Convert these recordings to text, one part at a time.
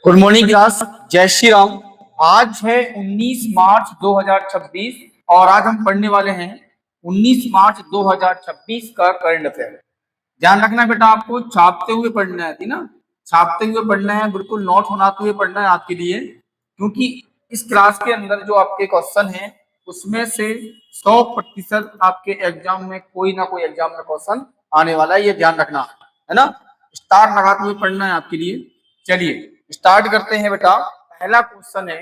Good morning class. जय श्री राम। आज है 19 मार्च 2026 और आज हम पढ़ने वाले हैं 19 मार्च 2026 का करंट अफेयर। ध्यान रखना बेटा, आपको छापते हुए पढ़ना है, थी ना, छापते हुए पढ़ना है, बिल्कुल नोट बनाते हुए पढ़ना है आपके लिए, क्योंकि इस क्लास के अंदर जो आपके क्वेश्चन है उसमें से 100% आपके एग्जाम में कोई ना कोई एग्जाम में क्वेश्चन आने वाला है, ये ध्यान रखना है ना। स्टार लगाते हुए पढ़ना है आपके लिए। चलिए स्टार्ट करते हैं बेटा। पहला क्वेश्चन है,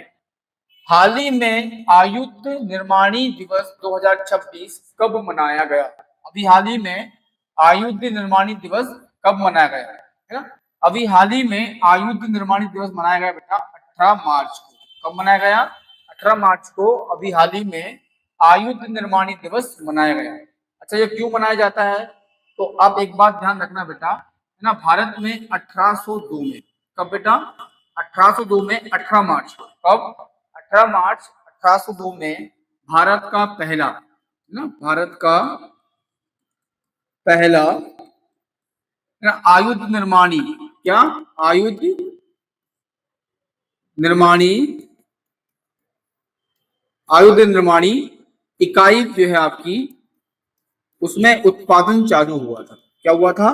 हाल ही में आयुध निर्माणी दिवस 2026 कब मनाया गया? अभी हाल ही में आयुध निर्माणी दिवस कब मनाया गया है ना? अभी हाल ही में आयुध निर्माणी दिवस मनाया गया बेटा 18 मार्च को। कब मनाया गया? 18 मार्च को अभी हाल ही में आयुध निर्माणी दिवस मनाया गया। अच्छा, ये क्यों मनाया जाता है? तो आप एक बात ध्यान रखना बेटा, है ना, भारत में 1802 में, कब बेटा? 1802 में 18 मार्च को। कब? 18 मार्च 1802 में भारत का पहला, ना, भारत का पहला आयुध निर्माणी, क्या आयुध निर्माणी, आयुध निर्माणी इकाई जो है आपकी, उसमें उत्पादन चालू हुआ था। क्या हुआ था?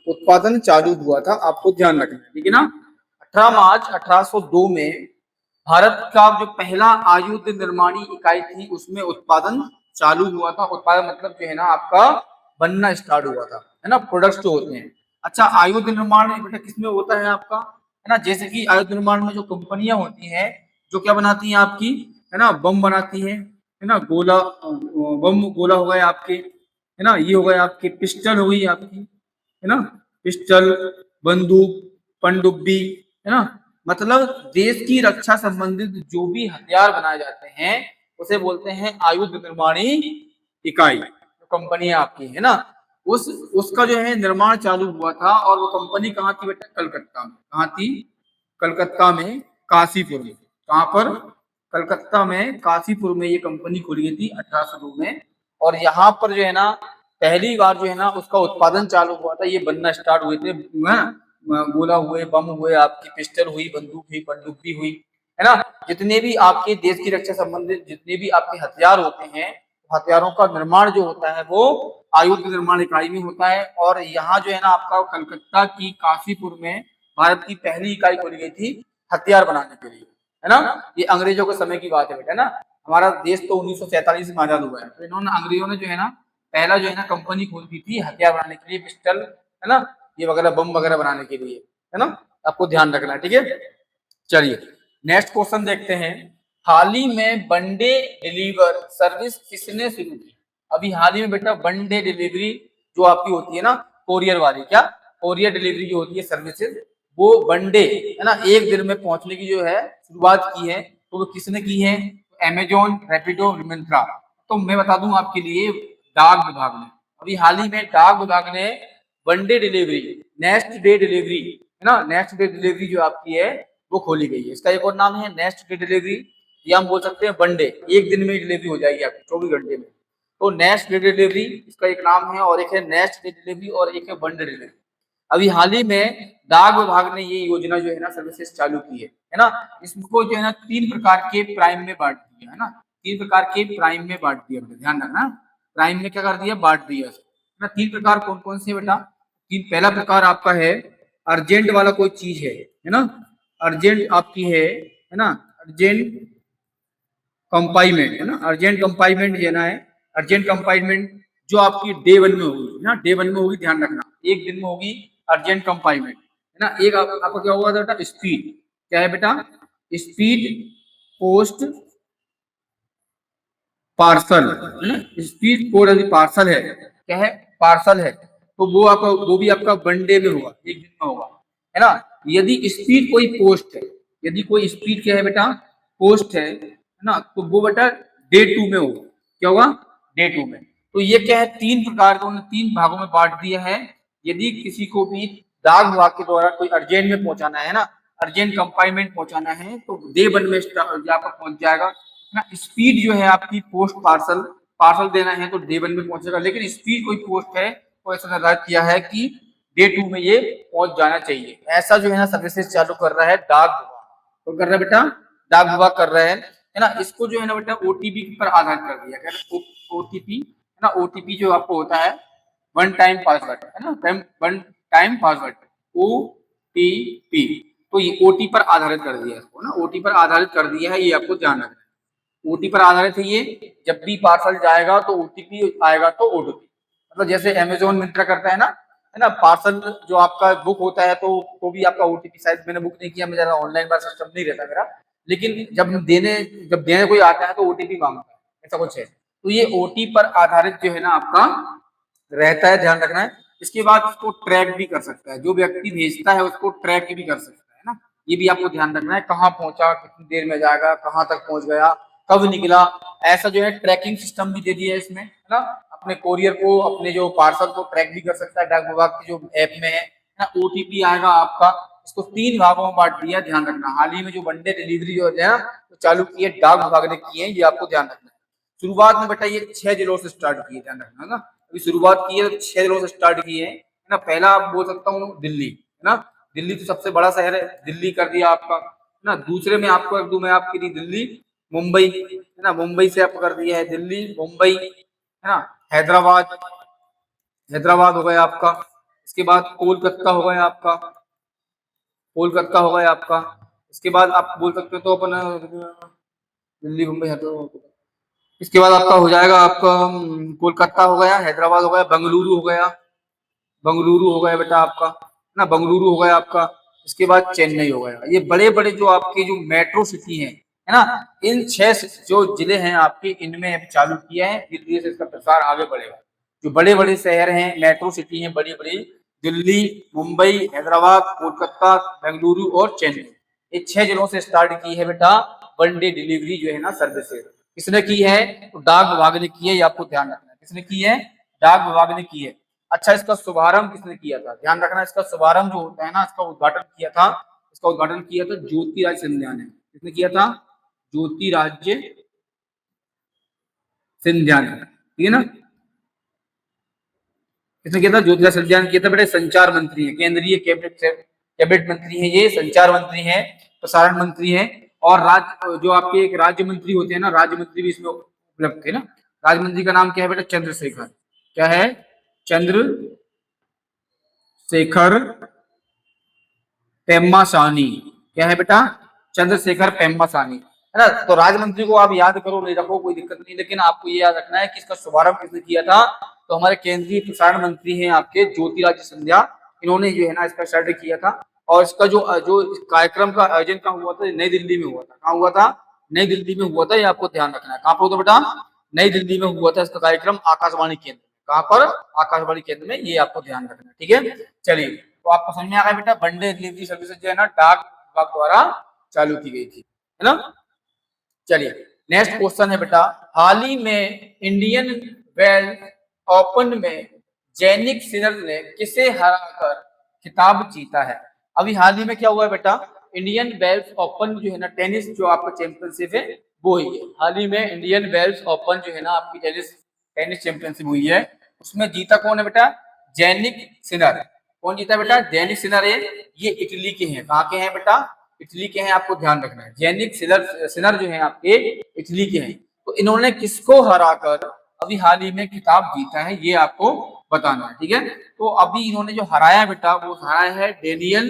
उत्पादन चालू हुआ था, आपको ध्यान रखना है, ठीक है ना। 18 मार्च 1802 में भारत का जो पहला आयुध निर्माणी इकाई थी उसमें उत्पादन चालू हुआ था। उत्पादन मतलब जो है ना आपका बनना स्टार्ट हुआ था, है ना, प्रोडक्ट्स जो होते हैं। अच्छा, आयुध निर्माण बेटा किसमें होता है आपका, है ना, जैसे कि आयुध निर्माण में जो कंपनियां होती हैं जो क्या बनाती हैं आपकी, है ना, बम बनाती है ना, गोला, बम गोला हो गए आपके, है ना, ये हो गए आपके, पिस्टल हो गई आपकी, है ना, पिस्टल, बंदूक, पनडुब्बी, है ना, मतलब देश की रक्षा संबंधित जो भी हथियार बनाए जाते हैं उसे बोलते हैं आयुध निर्माणी इकाई। जो कंपनी है आपकी, है ना, उसका जो है निर्माण चालू हुआ था। और वो कंपनी कहाँ थी बेटा? कलकत्ता में। कहाँ थी? कलकत्ता में, काशीपुर में। कहाँ पर? कलकत्ता में काशीपुर में ये कंपनी खुली थी 1802 में। और यहाँ पर जो है ना पहली बार जो है ना उसका उत्पादन चालू हुआ था, ये बनना स्टार्ट हुए थे, गोला हुए, बम हुए, आपकी पिस्टल हुई, बंदूक हुई, पनडुब्बी हुई, है ना, जितने भी आपके देश की रक्षा संबंधित जितने भी आपके हथियार होते हैं, हथियारों का निर्माण जो होता है वो आयुध निर्माण इकाई में होता है। और यहाँ जो है ना आपका कलकत्ता की काशीपुर में भारत की पहली इकाई खोली गई थी हथियार बनाने के लिए, है ना। ये अंग्रेजों के समय की बात है बेटा ना। हमारा देश तो 1947 में आजाद हुआ है, तो इन्होंने, अंग्रेजों ने जो है ना पहला जो है ना कंपनी खोल दी थी हथियार बनाने के लिए, पिस्टल, है ना, ये वगैरह, बम वगैरह बनाने के लिए, है ना, आपको ध्यान रखना है, ठीक है। चलिए नेक्स्ट क्वेश्चन देखते हैं, हाल ही में वन डे डिलीवर सर्विस किसने शुरू की? अभी हाल ही में बेटा वन डे डिलीवरी जो आपकी होती है ना, कोरियर वाली, क्या कोरियर डिलीवरी जो होती है सर्विसेज, वो वन डे, है ना, एक दिन में पहुंचने की जो है शुरुआत की है, तो वो किसने की है? अमेजोन, रैपिडो, मिंत्रा। तो मैं बता दूं आपके लिए, डाक विभाग ने, अभी हाल ही में डाक विभाग ने one day delivery, next day delivery, है ना, नेक्स्ट डे डिलीवरी जो आपकी है वो खोली गई है। इसका एक और नाम है नेक्स्ट डे डिलीवरी, या हम बोल सकते हैं वन डे, एक दिन में डिलीवरी हो जाएगी आपकी 24 घंटे में। तो नेक्स्ट डे डिलीवरी इसका एक नाम है, और एक है नेक्स्ट डे डिलीवरी और एक है वन डे डिलीवरी। अभी हाल ही में डाक विभाग ने ये योजना जो है ना सर्विसेज चालू की है ना। इसको जो है ना 3 प्रकार के प्राइम में बांट दिया, है ना, 3 प्रकार के प्राइम में बांट दिया, ध्यान रखना, प्राइम में क्या कर दिया? बांट दिया, है ना। 3 प्रकार कौन कौन से बेटा? पहला प्रकार आपका है अर्जेंट वाला कोई चीज है ना, अर्जेंट आपकी है ना, अर्जेंट कंपाइनमेंट, है ना, अर्जेंट कंपाइनमेंट लेना है। अर्जेंट कंपाइनमेंट जो आपकी डे 1 में होगी, है ना, डे 1 में होगी, ध्यान रखना, एक दिन में होगी अर्जेंट कंपाइनमेंट, है ना। एक आपका क्या होगा बेटा? स्पीड, क्या है बेटा? स्पीड पोस्ट पार्सल, है ना, स्पीड पोस्ट पार्सल है, क्या है? पार्सल है। तो वो आपका, वो भी आपका वन डे में होगा, एक दिन में होगा, है ना। यदि स्पीड कोई पोस्ट है, यदि कोई स्पीड क्या है बेटा? पोस्ट है ना, तो वो बेटा डे 2 में होगा। क्या होगा? डे 2 में। तो ये क्या है? 3 प्रकार का, उन्होंने 3 भागों में बांट दिया है। यदि किसी को भी डाक विभाग के द्वारा कोई अर्जेंट में पहुंचाना है ना, अर्जेंट कंपाइनमेंट पहुंचाना है, तो डे 1 में आपका पहुंच जाएगा ना। स्पीड जो है आपकी पोस्ट पार्सल, पार्सल देना है तो डे 1 में पहुंचेगा, लेकिन स्पीड कोई पोस्ट है तो ऐसा निर्धारित किया है कि डे 2 में ये पहुंच जाना चाहिए। ऐसा जो है ना सर्विसेज चालू कर रहा है डाक विभाग, तो कर रहा है बेटा, डाक विभाग कर रहा है ना। इसको जो है ना बेटा ओटीपी पर आधारित कर दिया गया। ओटीपी है ना, ओटीपी जो आपको होता है वन टाइम पासवर्ड है ना, वन टाइम पासवर्ड, ओटीपी। तो ये ओटी पर आधारित कर दिया इसको ना, ओटी पर आधारित कर दिया है, ये आपको ध्यान रखना है। ओटी पर आधारित है ये, जब भी पार्सल जाएगा तो ओटीपी आएगा तो ओटीपी, मतलब जैसे अमेजोन मिंत्रा करता है ना, पार्सल जो आपका बुक होता है तो भी आपका ओटीपी, शायद मैंने बुक नहीं किया, मेरा ऑनलाइन बार सिस्टम नहीं रहता मेरा, लेकिन जब देने कोई आता है तो ओटीपी मांगता है, ऐसा कुछ है। तो ये ओटी पर आधारित जो है ना आपका रहता है, ध्यान रखना है। इसके बाद उसको ट्रैक भी कर सकता है, जो व्यक्ति भेजता है उसको ट्रैक भी कर सकता है ना, ये भी आपको ध्यान रखना है, कहाँ पहुंचा, कितनी देर में जाएगा, कहाँ तक पहुंच गया, कब निकला, ऐसा जो है ट्रैकिंग सिस्टम भी दे दिया है इसमें, है ना। अपने कोरियर को, अपने जो पार्सल को ट्रैक भी कर सकता है डाक विभाग की जो ऐप में है ना। ओटीपी आएगा आपका, इसको 3 भागों में बांट दिया, ध्यान रखना। हाल ही में जो वनडे डिलीवरी जो है ना तो चालू की है, डाक विभाग ने की है, ये आपको ध्यान रखना है। शुरुआत में बेटा ये 6 जिलों से स्टार्ट की है, ध्यान रखना ना। अभी शुरुआत की है तो 6 जिलों से स्टार्ट की है ना। पहला आप बोल सकता हूँ दिल्ली, है ना, दिल्ली तो सबसे बड़ा शहर है, दिल्ली कर दिया आपका, है ना। दूसरे में आपको एक दो मैं आपके लिए दिल्ली, मुंबई, है ना, मुंबई से आपको कर दिया है दिल्ली, मुंबई, है ना, हैदराबाद, हैदराबाद हो गया आपका। इसके बाद कोलकाता हो गया आपका, कोलकाता हो गया आपका। इसके बाद आप बोल सकते हो तो अपन दिल्ली, मुंबई, हैदराबाद। इसके बाद आपका हो जाएगा आपका कोलकाता हो गया, हैदराबाद हो गया, बेंगलुरु हो गया, बेंगलुरु हो गया बेटा आपका, ना बेंगलुरु हो गया आपका। इसके बाद चेन्नई हो गया। ये बड़े बड़े जो आपके जो मेट्रो सिटी हैं, है ना, इन 6 जो जिले हैं आपके, इनमें अब चालू किया है, धीरे धीरे से इसका प्रसार आगे बढ़ेगा। जो बड़े बड़े शहर हैं, मेट्रो सिटी हैं बड़ी बड़ी, दिल्ली, मुंबई, हैदराबाद, कोलकाता, बेंगलुरु और चेन्नई, ये 6 जिलों से स्टार्ट की है बेटा वन डे डिलीवरी जो है ना सर्विसेज। किसने की है? तो डाक विभाग ने की है, ये आपको ध्यान रखना है। किसने की है? डाक विभाग ने की है। अच्छा, इसका शुभारंभ किसने किया था? ध्यान रखना, इसका शुभारंभ जो होता है ना, इसका उद्घाटन किया था, इसका उद्घाटन किया था ज्योतिराज सिंधिया ने। किसने किया था? ज्योतिराज सिंधिया ने, ठीक है ना। किसने किया था? ज्योतिराज सिंधिया ने किया था बेटे। संचार मंत्री है, केंद्रीय कैबिनेट मंत्री है ये, संचार मंत्री है, प्रसारण मंत्री है, और राज्य जो आपके एक राज्य मंत्री होते हैं ना, राज्य मंत्री भी इसमें उपलब्ध थे ना। राज्य मंत्री का नाम क्या है बेटा? चंद्रशेखर। क्या है? चंद्रशेखर पेम्मासानी। क्या है बेटा? चंद्रशेखर पेम्मासानी, है ना। तो राज्य मंत्री को आप याद करो, नहीं रखो कोई दिक्कत नहीं, लेकिन आपको ये याद रखना है कि इसका शुभारंभ किसने किया था? तो हमारे केंद्रीय प्रसारण मंत्री हैं आपके ज्योतिरादित्य सिंधिया, इन्होंने जो है ना इसका स्टार्ट किया था। और इसका जो जो कार्यक्रम का आयोजन कहाँ हुआ था? नई दिल्ली में हुआ था। कहाँ हुआ था? नई दिल्ली में हुआ था, ये आपको ध्यान रखना है। कहाँ पर हुआ था बेटा? नई दिल्ली में हुआ था इसका कार्यक्रम, आकाशवाणी केंद्र। कहाँ पर? आकाशवाणी केंद्र में, ये आपको ध्यान रखना है, ठीक है। चलिए, तो आपको समझ में आ गया बेटा, वनडे डिलीवरी सर्विसेज जो है ना डाक विभाग द्वारा चालू की गई थी, है ना। चलिए, नेक्स्ट क्वेश्चन है बेटा, हाल ही में इंडियन वेल्स ओपन में जैनिक सिनर ने किसे हराकर खिताब जीता है? अभी हाल ही में क्या हुआ है बेटा? इंडियन वेल्स ओपन जो है ना टेनिस जो आपका चैंपियनशिप है वो ही है। हाल ही में इंडियन वेल्स ओपन जो है ना आपकी टेनिस टेनिस चैंपियनशिप हुई है, उसमें जीता कौन है बेटा? Jannik Sinner. कौन जीता बेटा? जैनिक सिनर है, ये इटली के हैं। कहाँ के हैं बेटा? इटली के हैं, आपको ध्यान रखना है। जैनिक सिनर जो है आपके इटली के हैं। तो इन्होंने किसको हराकर अभी हाल ही में खिताब जीता है, ये आपको बताना है, ठीक है। तो अभी इन्होंने जो हराया बेटा, वो हराया है डेनियल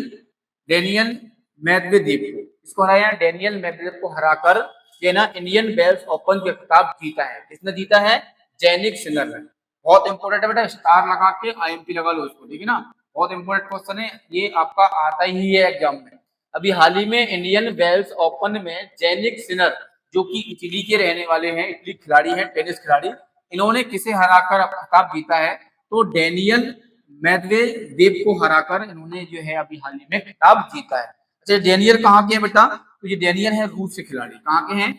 डेनियल मेदवेदेव को। इसको हराया है, डेनियल मेदवेदेव को हराकर ये ना इंडियन वेल्स ओपन का खिताब जीता है। किसने जीता है? जैनिक सिनर ने। बहुत इंपॉर्टेंट है बेटा, स्टार लगा के आईएमपी लगा लो इसको, ठीक है ना। बहुत इंपॉर्टेंट क्वेश्चन है ये, आपका आता ही है एग्जाम में। अभी हाल ही में इंडियन वेल्स ओपन में जैनिक सिनर, जो कि इटली के रहने वाले हैं, इटली खिलाड़ी हैं, टेनिस खिलाड़ी, इन्होंने किसे हराकर खिताब जीता है? तो डेनियल मेदवेदेव को हराकर इन्होंने जो है अभी हाल ही में खिताब जीता है। अच्छा, डेनियल कहाँ के हैं बेटा? तो ये डेनियल है रूस के खिलाड़ी। कहाँ के हैं?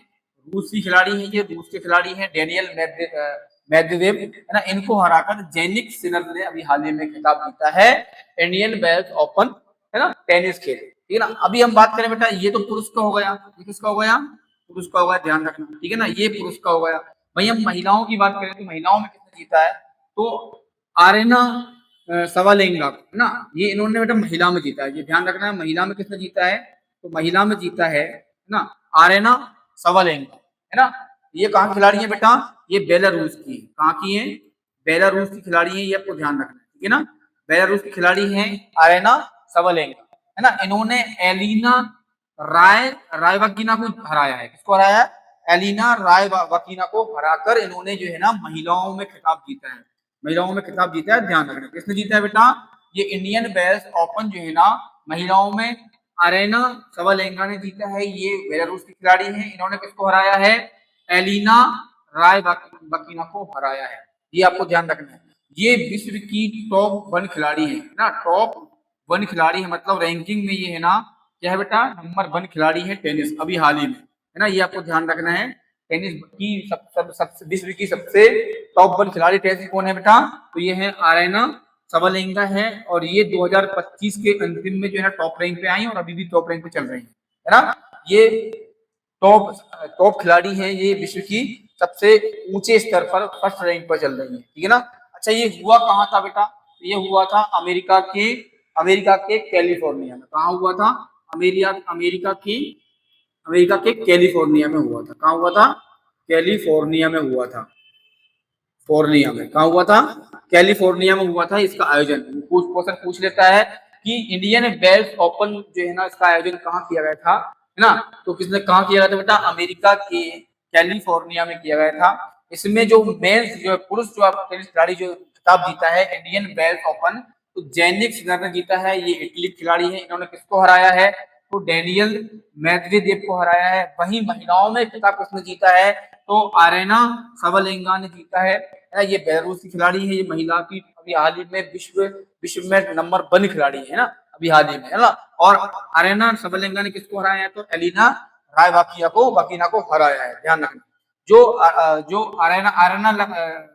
रूसी खिलाड़ी हैं, ये रूस के खिलाड़ी हैं, डेनियल मेदवेदेव, है ना। इनको हराकर जैनिक सिनर ने अभी हाल ही में खिताब जीता है इंडियन वेल्स ओपन, है ना, टेनिस खेल, ठीक है ना। अभी हम बात करें बेटा, ये तो पुरुष का हो गया, ये किसका हो गया? पुरुष का हो गया, ध्यान रखना, ठीक है ना, ये पुरुष का हो गया। वही हम महिलाओं की बात करें तो महिलाओं में किसने जीता है? तो आरेना सवालेंगा, है ना, ये इन्होंने बेटा महिला में जीता है, ये ध्यान रखना है। महिला में किसने जीता है? तो महिला में जीता है ना आरेना सवालेंका, है ना। ये कहाँ की खिलाड़ी है बेटा, ये बेलारूस की, कहाँ की है, बेलारूस की खिलाड़ी है, ये आपको ध्यान रखना है, ठीक है ना। बेलारूस की खिलाड़ी है आरेना सवालेंका, है ना। इन्होंने एलिना रायवाकिना को हराया है। किसको हराया है, एलिना रायवाकिना को हराकर इन्होंने जो है ना महिलाओं में खिताब जीता है, महिलाओं में खिताब जीता है, ध्यान रखना। किसने जीता है बेटा, ये इंडियन वेल्स ओपन जो है ना महिलाओं में अरेना सवालेंका ने जीता है। ये बेलारूस की खिलाड़ी है, इन्होंने किसको हराया है, एलिना रायवाकिना को हराया है, ये आपको ध्यान रखना है। ये विश्व की टॉप 1 खिलाड़ी है ना, टॉप 1 खिलाड़ी है, मतलब रैंकिंग में ये है ना क्या है बेटा, नंबर 1 खिलाड़ी है टेनिस अभी हाल ही में, है ना। ये आपको ध्यान रखना है। टेनिस की विश्व की सबसे टॉप 1 खिलाड़ी टेनिस कौन है बेटा, तो ये है आरेना सवालेंका है। और ये 2025 के अंतिम में जो है ना टॉप रैंक पे आई और अभी भी टॉप रैंक पे चल रही है ना। ये टॉप टॉप खिलाड़ी है, ये विश्व की सबसे ऊंचे स्तर पर फर्स्ट रैंक पर चल रही है, ठीक है ना। अच्छा, ये हुआ कहाँ था बेटा, ये हुआ था अमेरिका के कैलिफोर्निया में। कहाँ हुआ था, अमेरिका के कैलिफोर्निया में हुआ था। कहाँ हुआ था, कैलिफोर्निया में हुआ था, फोर्निया में। कहाँ हुआ था, कैलिफोर्निया में हुआ था इसका आयोजन। कुछ क्वेश्चन पूछ लेता है कि इंडियन वेल्स ओपन जो है ना इसका आयोजन कहाँ किया गया था, है ना। तो किसने कहाँ किया गया था बेटा, अमेरिका के कैलिफोर्निया में किया गया था। इसमें जो मेंस जो पुरुष जो टेनिस खिलाड़ी जो खिताब जीता है इंडियन वेल्स ओपन, तो जैनिक सिनर ने जीता है, ये इटली खिलाड़ी है। इन्होंने किसको हराया है, तो डेनियल मेदवेदेव को हराया है। वहीं महिलाओं में खिताब किसने जीता है, तो आरेना सवालेंका ने जीता है। ये बेलारूस की खिलाड़ी है, ये महिला की अभी हाल ही में विश्व में नंबर 1 खिलाड़ी है ना अभी हाल ही में, है ना। और आरेना सवालेंका ने किसको हराया है, तो एलिना वाकिना को हराया है, ध्यान रखना। जो आरेना आरेना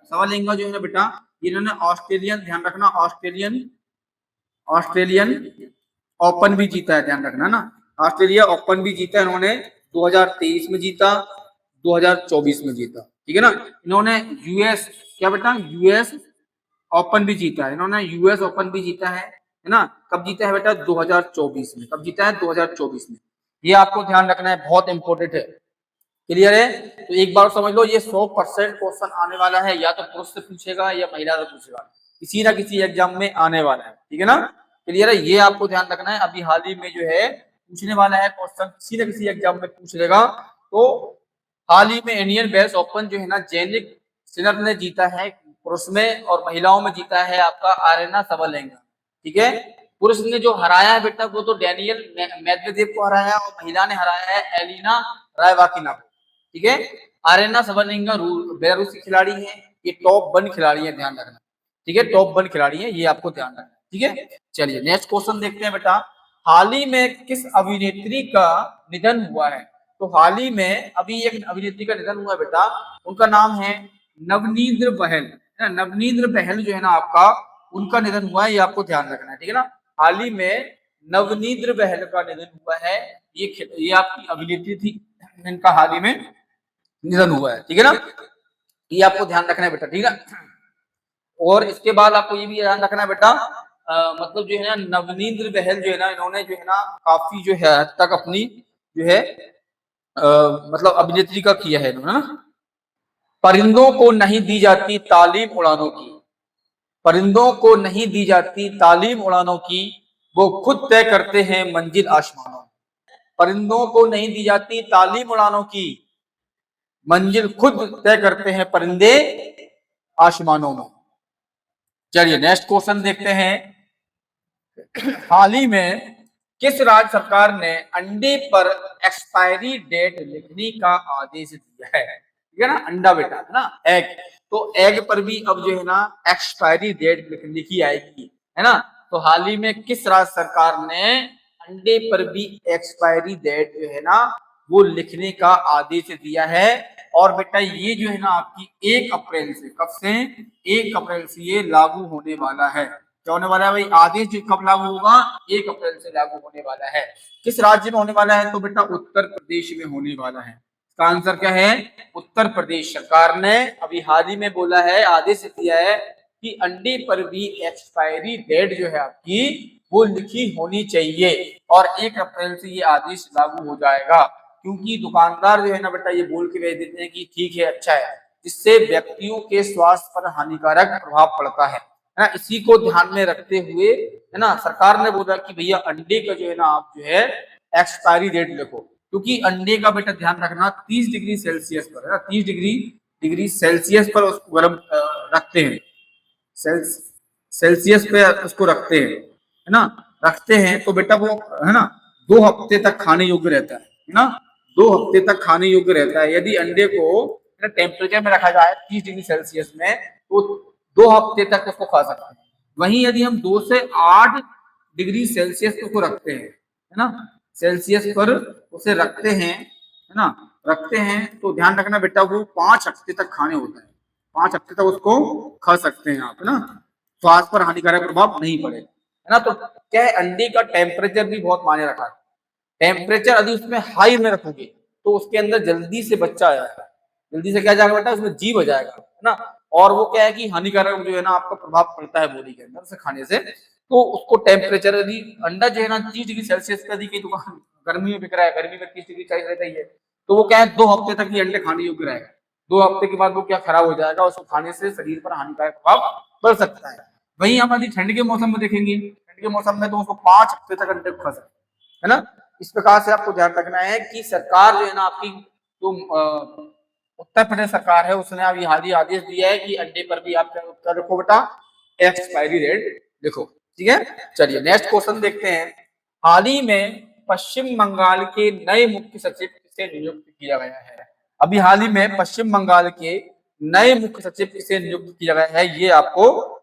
सवालेंका जो है ना बेटा, इन्होंने ऑस्ट्रेलियन, ध्यान रखना, ऑस्ट्रेलियन ओपन भी जीता है, ध्यान रखना ना। ऑस्ट्रेलिया ओपन भी जीता इन्होंने, 2023 में जीता, 2024 में जीता, ठीक है ना। इन्होंने यूएस क्या बेटा, यूएस ओपन भी जीता है, इन्होंने यूएस ओपन भी जीता है ना। कब जीता है बेटा, 2024 में। कब जीता है, 2024 में। ये आपको ध्यान रखना है, बहुत इंपॉर्टेंट है। क्लियर है, तो एक बार समझ लो, ये 100% क्वेश्चन आने वाला है, या तो पुरुष से पूछेगा या महिला से पूछेगा, किसी ना किसी एग्जाम में आने वाला है, ठीक है ना। क्लियर है, ये आपको ध्यान रखना है। अभी हाल ही में जो है पूछने वाला है क्वेश्चन, किसी ना किसी एग्जाम में पूछ लेगा। तो हाल ही में इंडियन वेल्स ओपन जो है ना जैनिक सिनर ने जीता है पुरुष में, और महिलाओं में जीता है आपका आरेना सवालेंका, ठीक है। पुरुष ने जो हराया है बेटा वो तो डेनियल मेदवेदेव को हराया, और महिला ने हराया है एलिना रायवाकिना को, ठीक है। आरेना सवालेंका बेलारूस की खिलाड़ी है, ये टॉप 1 खिलाड़ी है, ध्यान रखना, ठीक है। टॉप 1 खिलाड़ी है, ये आपको ध्यान रखना, ठीक है। चलिए नेक्स्ट क्वेश्चन देखते हैं बेटा, हाल ही में किस अभिनेत्री का निधन हुआ है। तो हाल ही में अभी एक अभिनेत्री का निधन हुआ है बेटा, उनका नाम है नवनीत बहल, है ना। नवनीत बहल जो है ना आपका, उनका निधन हुआ है, ये आपको ध्यान रखना है, ठीक है ना। हाल ही में नवनीत बहल का निधन हुआ है, ये आपकी अभिनेत्री थी, इनका हाल ही में निधन हुआ है, ठीक है ना। ये आपको ध्यान रखना है बेटा, ठीक है। और इसके बाद आपको ये भी ध्यान रखना है बेटा, मतलब जो है ना नवनीत बहल जो है ना, इन्होंने जो है ना काफी जो है हद तक अपनी जो है मतलब अभिनेत्री का किया है इन्होंने ना। परिंदों को नहीं दी जाती तालीम उड़ानों की, परिंदों को नहीं दी जाती तालीम उड़ानों की, वो खुद तय करते हैं मंजिल आसमानों। परिंदों को नहीं दी जाती तालीम उड़ानों की, मंजिल खुद तय करते हैं परिंदे आसमानों में। चलिए नेक्स्ट क्वेश्चन देखते हैं, हाल ही में किस राज्य सरकार ने अंडे पर एक्सपायरी डेट लिखने का आदेश दिया है, ठीक है ना। अंडा बेटा है ना, एग, तो एग पर भी अब जो है ना एक्सपायरी डेट लिखी आएगी, है ना। तो हाल ही में किस राज्य सरकार ने अंडे पर भी एक्सपायरी डेट जो है ना वो लिखने का आदेश दिया है। और बेटा ये जो है ना आपकी 1 अप्रैल से, कब से, 1 अप्रैल से ये लागू होने वाला है। क्या होने वाला है भाई, आदेश जो कब लागू होगा, 1 अप्रैल से लागू होने वाला है। किस राज्य में होने वाला है, तो बेटा उत्तर प्रदेश में होने वाला है। इसका आंसर क्या है, उत्तर प्रदेश सरकार ने अभी हाल ही में बोला है, आदेश दिया है कि अंडे पर भी एक्सपायरी डेट जो है आपकी वो लिखी होनी चाहिए और 1 अप्रैल से ये आदेश लागू हो जाएगा, क्योंकि दुकानदार जो है ना बेटा ये बोल के भेज देते हैं कि ठीक है, अच्छा है, जिससे व्यक्तियों के स्वास्थ्य पर हानिकारक प्रभाव पड़ता है ना। इसी को ध्यान में रखते हुए है ना सरकार ने बोला कि भैया अंडे का जो है ना आप जो है एक्सपायरी डेट लिखो, क्योंकि अंडे का बेटा ध्यान रखना 30 डिग्री सेल्सियस पर है ना, 30 डिग्री सेल्सियस पर उसको गर्म रखते हैं, सेल्सियस पे उसको रखते है ना, रखते हैं तो बेटा वो है ना 2 हफ्ते तक खाने योग्य रहता है ना, 2 हफ्ते तक खाने योग्य रहता है। यदि अंडे को टेम्परेचर में रखा जाए 30 डिग्री सेल्सियस में तो 2 हफ्ते तक उसको खा सकते हैं। वहीं यदि हम 2 से 8 डिग्री सेल्सियस को रखते हैं है ना, सेल्सियस पर उसे रखते हैं है ना, रखते हैं तो ध्यान रखना बेटा वो 5 हफ्ते तक खाने होता है, 5 हफ्ते तक उसको खा सकते हैं आप है ना, स्वास्थ्य पर हानिकारक प्रभाव नहीं पड़ेगा है ना। तो क्या है अंडे का टेम्परेचर भी बहुत मायने रखा है, टेम्परेचर यदि उसमें हाई में रखोगे तो उसके अंदर जल्दी से बच्चा आ जाएगा, जल्दी से क्या जाएगा बेटा उसमें जीव हो जाएगा है ना, और वो क्या है कि हानिकारक जो है ना आपका प्रभाव पड़ता है बॉडी के अंदर से खाने से। तो उसको टेम्परेचर यदि अंडा जो है ना 30 डिग्री सेल्सियस पे यदि कहीं दुकान गर्मी में बिक रहा है, गर्मी में 30 डिग्री चाहिए रहता ही है, तो वो क्या है 2 हफ्ते तक ये अंडे खाने योग्य रहेगा, 2 हफ्ते के बाद वो क्या खराब हो जाएगा, उसको खाने से शरीर पर हानिकारक प्रभाव पड़ सकता है। वहीं हम यदि ठंड के मौसम में देखेंगे, ठंड के मौसम में तो उसको 5 हफ्ते तक अंडे खा सकते है ना। इस प्रकार से आपको ध्यान रखना है कि सरकार जो है ना आपकी जो उत्तर प्रदेश सरकार है उसने अभी हाल ही आदेश दिया है कि अंडे पर भी आप क्या रखो बेटा एक्सपायरी डेट लिखो, ठीक है। चलिए नेक्स्ट क्वेश्चन देखते हैं। हाल ही में पश्चिम बंगाल के नए मुख्य सचिव किसे नियुक्त किया गया है? अभी हाल ही में पश्चिम बंगाल के नए मुख्य सचिव किसे नियुक्त किया गया है ये आपको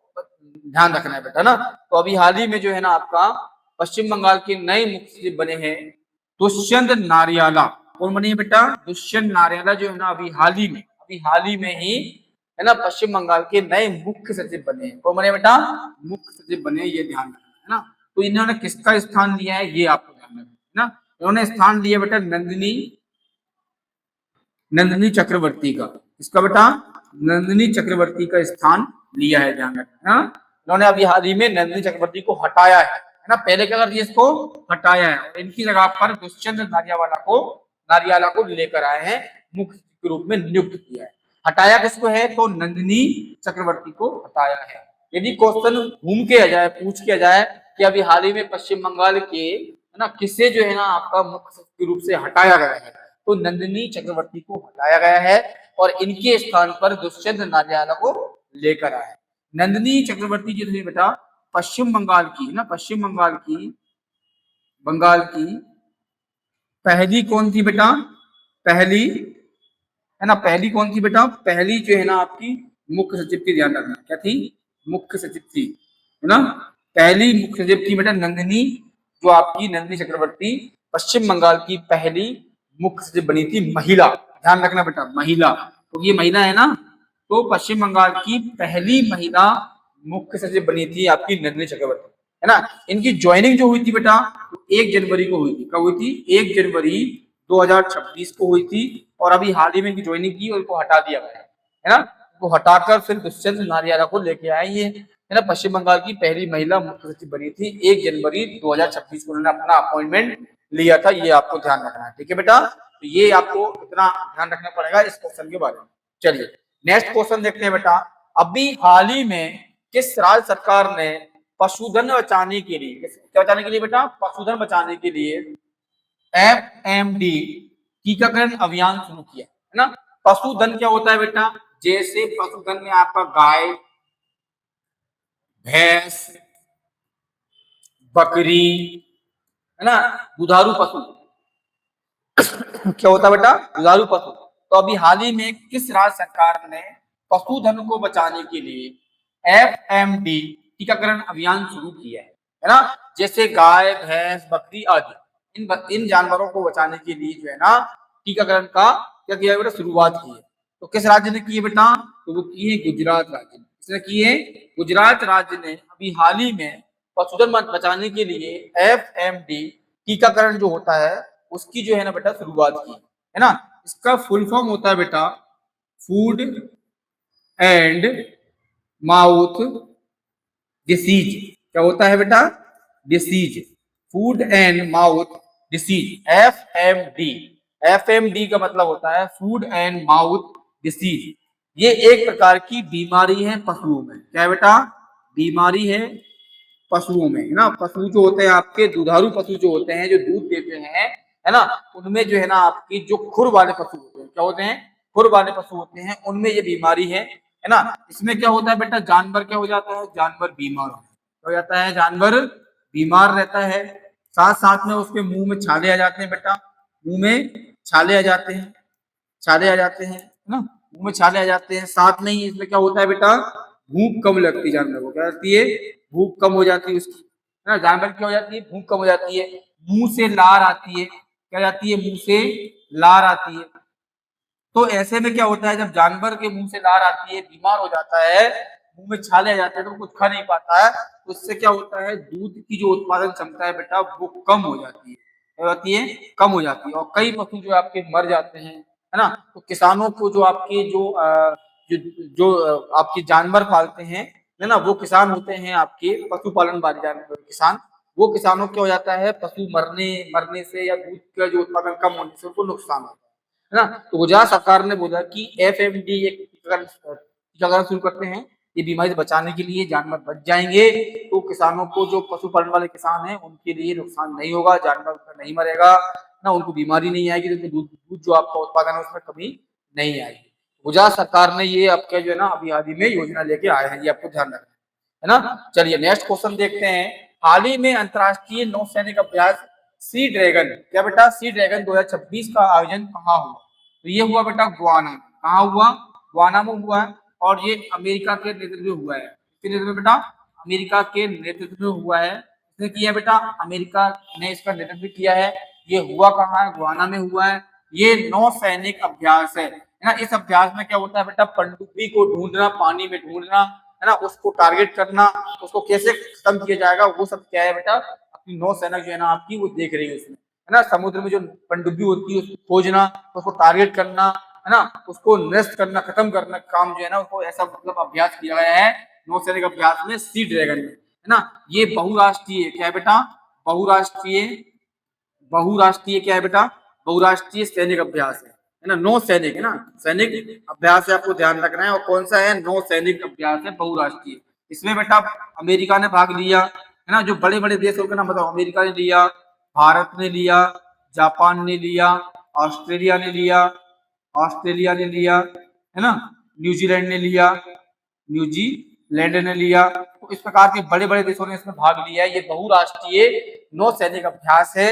ध्यान रखना है बेटा ना। तो अभी हाल ही में जो है ना आपका पश्चिम बंगाल के नए मुख्य सचिव बने हैं दुष्यंत नारियाला। कौन बने हैं बेटा? दुष्यंत नारियाला जो है ना अभी हाल ही में ही है ना पश्चिम बंगाल के नए मुख्य सचिव बने हैं। कौन बने बेटा? मुख्य सचिव बने, ये ध्यान रखना है ना। तो इन्होंने किसका स्थान लिया है ये आपको ध्यान रखना है ना। इन्होंने स्थान लिया बेटा नंदिनी चक्रवर्ती का। इसका बेटा नंदिनी चक्रवर्ती का स्थान लिया है, ध्यान रखना है। इन्होंने अभी हाल ही में नंदिनी चक्रवर्ती को हटाया है ना, पहले क्या कर दिया इसको हटाया है और इनकी जगह पर दुष्यंत नारियाला को लेकर आए हैं, मुख्य के रूप में नियुक्त किया है। हटाया किसको है? तो नंदिनी चक्रवर्ती को हटाया है। यदि क्वेश्चन घूम के आ जाए, पूछ के आ जाए कि अभी हाल ही में पश्चिम बंगाल के है ना किसे जो है ना आपका मुख्य के रूप से हटाया गया है, तो नंदिनी चक्रवर्ती को हटाया गया है और इनके स्थान पर दुष्यंत नारियाला को लेकर आए। नंदिनी चक्रवर्ती जो थी बेटा पश्चिम बंगाल की ना, पश्चिम बंगाल की पहली कौन थी बेटा? पहली है ना, पहली कौन थी बेटा? पहली जो है ना आपकी मुख्य सचिव की, ध्यान रखना क्या थी? मुख्य सचिव थी है ना, पहली मुख्य सचिव थी बेटा नंदिनी, जो आपकी नंदिनी चक्रवर्ती पश्चिम बंगाल की पहली मुख्य सचिव बनी थी, महिला। ध्यान रखना बेटा महिला, तो ये महिला है ना, तो पश्चिम बंगाल की पहली महिला मुख्य सचिव बनी थी आपकी नंदिनी चक्रवर्ती है ना। इनकी ज्वाइनिंग जो हुई थी बेटा 1 जनवरी को हुई थी। कब हुई थी? 1 जनवरी 2026 को हुई थी और अभी हाल ही में इनकी ज्वाइनिंग की और इनको हटा दिया गया है ना। तो हटाकर फिर दुष्यंत नारियाला को लेके आए ये है ना, पश्चिम बंगाल की पहली महिला मुख्य सचिव बनी थी 1 जनवरी 2026 को उन्होंने अपना अपॉइंटमेंट लिया था, ये आपको ध्यान रखना है, ठीक है बेटा। तो ये आपको इतना ध्यान रखना पड़ेगा इस क्वेश्चन के बारे में। चलिए नेक्स्ट क्वेश्चन देखते हैं बेटा। अभी हाल ही में किस राज्य सरकार ने पशुधन बचाने के लिए, क्या बचाने के लिए बेटा? पशुधन बचाने के लिए FMD टीकाकरण अभियान शुरू किया है ना। पशुधन क्या होता है बेटा? जैसे पशुधन में आपका गाय, भैंस, बकरी है ना, दुधारू पशु क्या होता है बेटा? दुधारू पशु। तो अभी हाल ही में किस राज्य सरकार ने पशुधन को बचाने के लिए FMD टीकाकरण अभियान शुरू किया है ना। जैसे गाय, भैंस, बकरी आदि इन जानवरों को बचाने के लिए जो है ना टीकाकरण का क्या किया बेटा? शुरुआत की है। तो किस राज्य ने की है बेटा? तो वो की है गुजरात राज्य ने। किसने की है? गुजरात राज्य ने अभी हाल ही में पशुधन बचाने के लिए FMD टीकाकरण जो होता है उसकी जो है ना बेटा शुरुआत की है ना। इसका फुल फॉर्म होता है बेटा फूड एंड माउथ डिसीज। क्या होता है बेटा? Disease, food and mouth disease, FMD। FMD का मतलब होता है फूड एंड माउथ डिसीज। ये एक प्रकार की बीमारी है पशुओं में। क्या है बेटा? बीमारी है पशुओं में, है ना। पशु जो होते हैं आपके दुधारू पशु जो होते हैं, जो दूध देते हैं, है ना, उनमें जो है ना आपकी जो खुर वाले पशु होते हैं, क्या होते हैं? खुर वाले पशु होते हैं, उनमें ये बीमारी है ना। इसमें क्या होता है बेटा? जानवर क्या हो जाता है? जानवर बीमार हो जाता है, जानवर बीमार रहता है। साथ साथ में उसके मुंह में छाले आ जाते हैं बेटा, मुंह में छाले आ जाते हैं, छाले आ जाते हैं, है ना, मुंह में छाले आ जाते हैं। साथ में ही इसमें क्या होता है बेटा? भूख कम लगती है जानवर को। क्या लगती है? भूख कम हो जाती है उसकी, है ना। जानवर क्या हो जाती है? भूख कम हो जाती है। मुंह से लार आती है, क्या जाती है? मुंह से लार आती है। तो ऐसे में क्या होता है, जब जानवर के मुंह से लार आती है, बीमार हो जाता है, मुंह में छाले आ जाते हैं, तो कुछ खा नहीं पाता है, तो उससे क्या होता है? दूध की जो उत्पादन क्षमता है बेटा, वो कम हो जाती है। क्या होती है? कम हो जाती है। और कई पशु जो आपके मर जाते हैं, है ना। तो किसानों को जो आपके जो जो आपके जानवर पालते हैं, है ना, वो किसान होते हैं आपके पशुपालन वाले जानवर किसान। वो किसानों क्या हो जाता है? पशु मरने मरने से या दूध का जो उत्पादन कम होने से उनको नुकसान होता है ना। तो गुजरात सरकार ने बोला कि FMD एक टीकाकरण शुरू करते हैं। ये बीमारी से बचाने के लिए जानवर बच जाएंगे, तो किसानों को, जो पशुपालन वाले किसान हैं, उनके लिए नुकसान नहीं होगा, जानवर उनका नहीं मरेगा ना, उनको बीमारी नहीं आएगी, तो दूध दूध जो आपका उत्पादन है उसमें कमी नहीं आएगी। गुजरात सरकार ने ये आपके जो है ना अभी हाल ही में योजना लेके आए हैं, ये आपको ध्यान रखना है ना। चलिए नेक्स्ट क्वेश्चन देखते हैं। हाल ही में अंतरराष्ट्रीय नौसैनिक अभ्यास सी ड्रैगन, क्या बेटा? सी ड्रैगन 2026 का आयोजन कहाँ हुआ? तो ये हुआ बेटा गुआना। कहाँ हुआ? गुआना में हुआ है। और ये अमेरिका के नेतृत्व में हुआ है। किसके नेतृत्व में बेटा? अमेरिका के नेतृत्व में हुआ है। इसने किया बेटा, अमेरिका ने इसका नेतृत्व किया है। ये हुआ कहाँ है? गुआना में हुआ है। ये नौसैनिक अभ्यास है ना। इस अभ्यास में क्या होता है बेटा? पनडुब्बी को ढूंढना, पानी में ढूंढना, है ना, उसको टारगेट करना, उसको कैसे खत्म किया जाएगा, वो सब क्या है बेटा? अपनी नौसेना जो है ना आपकी, वो देख रही है उसमें, है ना। समुद्र में जो पनडुब्बी होती है उसको खोजना, उसको टारगेट करना, है ना, उसको नष्ट करना, खत्म करना काम जो है ना, उसको ऐसा मतलब अभ्यास किया गया है नौसैनिक अभ्यास में, सी ड्रैगन में, है ना। ये बहुराष्ट्रीय क्या है बेटा? बहुराष्ट्रीय, बहुराष्ट्रीय क्या है बेटा? बहुराष्ट्रीय सैनिक अभ्यास है ना। नौ सैनिक, है ना, सैनिक अभ्यास है, आपको ध्यान रखना है। और कौन सा है? नौ सैनिक अभ्यास है, बहुराष्ट्रीय। इसमें बेटा अमेरिका ने भाग लिया, है ना। जो बड़े बड़े देशों के नाम बताओ। अमेरिका ने लिया, भारत ने लिया, जापान ने लिया, ऑस्ट्रेलिया ने लिया, ऑस्ट्रेलिया ने लिया, है ना, न्यूजीलैंड ने लिया, न्यूजीलैंड ने लिया। तो इस प्रकार के बड़े बड़े देशों ने इसमें भाग लिया है। ये बहुराष्ट्रीय नौ सैनिक अभ्यास है,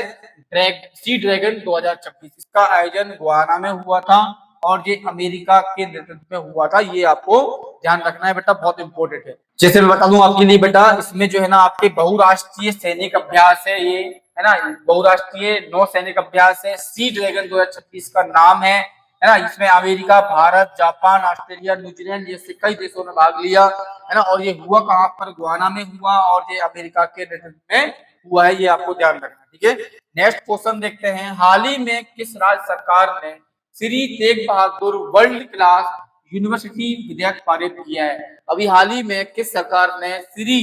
सी ड्रैगन 2026। इसका आयोजन गुआना में हुआ था और ये अमेरिका के नेतृत्व में हुआ था। ये आपको ध्यान रखना है बेटा, बहुत इंपॉर्टेंट है। जैसे मैं बता दूं आपके लिए बेटा, इसमें जो है ना आपके बहुराष्ट्रीय सैनिक अभ्यास है ये, है ना, बहुराष्ट्रीय नौ सैनिक अभ्यास है, सी ड्रैगन 2026 का नाम है ना। इसमें America, Bharat, Japan, Australia, New Zealand जैसे कई देशों ने भाग लिया, है ना। और ये हुआ कहाँ पर? गुआना में हुआ, और ये अमेरिका के नेतृत्व में हुआ है, ये आपको ध्यान रखना, ठीक है। नेक्स्ट क्वेश्चन देखते हैं। हाल ही में किस राज्य सरकार ने Shri Tegh Bahadur world class university विधेयक पारित किया है? अभी हाल ही में किस सरकार ने Shri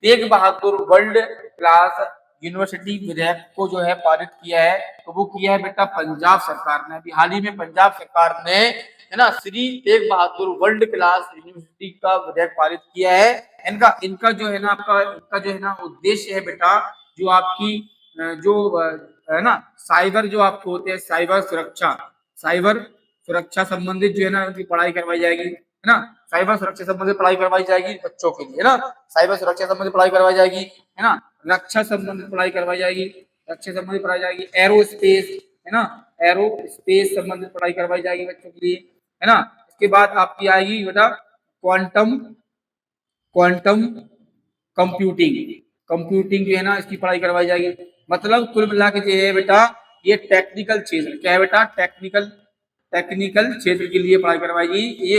Tegh Bahadur world class university विधेयक को जो है पारित किया है? तो वो किया है बेटा पंजाब सरकार ने। अभी हाल ही में पंजाब सरकार ने, है ना, Shri Tegh Bahadur world class university का विधेयक पारित किया है। इनका इनका जो है ना आपका, इनका जो है ना उद्देश्य है बेटा, जो आपकी जो है ना साइबर जो आपको होते हैं, साइबर सुरक्षा, साइबर सुरक्षा संबंधित जो है ना उनकी पढ़ाई करवाई जाएगी, है ना। साइबर सुरक्षा संबंधित पढ़ाई करवाई जाएगी बच्चों के लिए, है ना। साइबर सुरक्षा संबंधित पढ़ाई करवाई जाएगी, है ना। रक्षा संबंधित पढ़ाई करवाई जाएगी, रक्षा संबंधित पढ़ाई जाएगी। एरोस्पेस, है ना, एरोस्पेस संबंधित पढ़ाई करवाई जाएगी बच्चों के लिए, है ना। इसके बाद आपकी आएगी बेटा क्वांटम, क्वांटम कंप्यूटिंग, कंप्यूटिंग जो है ना इसकी पढ़ाई करवाई जाएगी। मतलब कुल मिला के जो है बेटा, ये टेक्निकल क्षेत्र, क्या है बेटा? टेक्निकल, टेक्निकल क्षेत्र के लिए पढ़ाई करवाई जाएगी।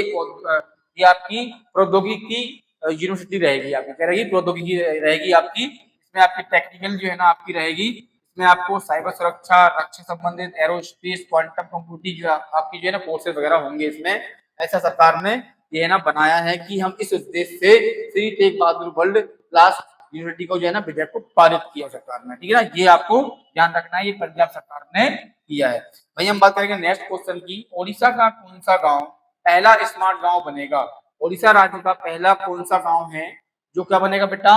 ये आपकी प्रौद्योगिकी यूनिवर्सिटी रहेगी, आपकी क्या रहेगी? प्रौद्योगिकी रहेगी आपकी। इसमें आपकी टेक्निकल जो है ना आपकी रहेगी। इसमें आपको साइबर सुरक्षा, रक्षा संबंधित, एरोस्पेस, क्वांटम कंप्यूटिंग जो आपकी जो है ना कोर्सेज वगैरह होंगे इसमें। ऐसा सरकार ने ये है ना बनाया है कि हम इस उद्देश्य से Shri Tegh Bahadur world class university को जो है ना विधेयक को पारित किया सरकार ने, ठीक है ना। ये आपको ध्यान रखना है, ये पंजाब सरकार ने किया है। वही हम बात करेंगे नेक्स्ट क्वेश्चन की, ओडिशा का कौन सा गांव पहला स्मार्ट गांव बनेगा। ओडिशा राज्य का पहला कौन सा गांव है जो क्या बनेगा बेटा,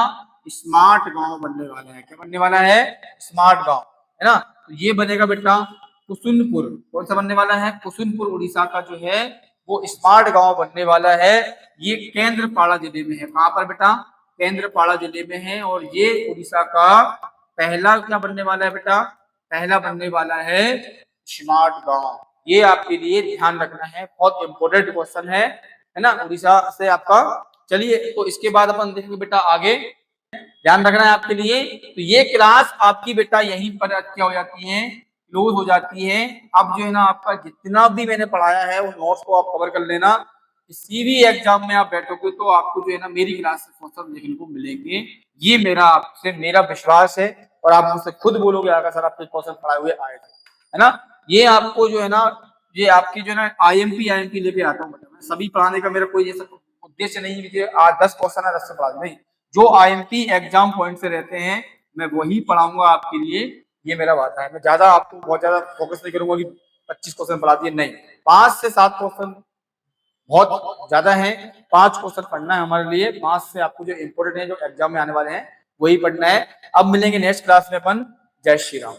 स्मार्ट गांव बनने वाला है। क्या बनने वाला है, स्मार्ट गांव, है ना। तो ये बनेगा बेटा कुसुनपुर। कौन सा बनने वाला है, कुसुनपुर उड़ीसा का जो है वो स्मार्ट गांव बनने वाला है। ये केंद्रपाड़ा जिले में है। कहां पर बेटा, केंद्रपाड़ा जिले में है। और ये उड़ीसा का पहला क्या बनने वाला है बेटा, पहला बनने वाला है स्मार्ट गांव। ये आपके लिए ध्यान रखना है, बहुत इंपॉर्टेंट क्वेश्चन है ना, उड़ीसा से आपका। चलिए तो इसके बाद अपन देखेंगे बेटा आगे, ध्यान रखना है आपके लिए। तो ये क्लास आपकी बेटा यहीं पर क्या हो जाती है, क्लोज हो जाती है। अब जो है ना आपका जितना भी मैंने पढ़ाया है वो नोट्स को आप कवर कर लेना। किसी भी एग्जाम में आप बैठोगे तो आपको जो है ना मेरी क्लास से क्वेश्चन देखने को मिलेंगे, ये मेरा आपसे मेरा विश्वास है। और आप मुझसे खुद बोलोगे अगर सर आपके क्वेश्चन पढ़ाए हुए आए थे, है ना। ये आपको जो है ना, ये आपकी जो है ना आईएमपी लेके आता हूँ बेटा। सभी पढ़ाने का मेरा कोई ऐसा उद्देश्य नहीं है कि आज 10 क्वेश्चन है 10 से पढ़ा दूं, नहीं। जो आईएमपी एग्जाम पॉइंट से रहते हैं मैं वही पढ़ाऊंगा आपके लिए, ये मेरा वादा है। मैं ज्यादा आपको बहुत ज्यादा फोकस नहीं करूंगा कि 25 क्वेश्चन पढ़ा दिए, नहीं। 5 से 7 क्वेश्चन बहुत ज्यादा है। 5 क्वेश्चन पढ़ना है हमारे लिए, 5 से आपको जो इंपोर्टेंट है जो एग्जाम में आने वाले हैं वही पढ़ना है। अब मिलेंगे नेक्स्ट क्लास में अपन। जय श्री राम।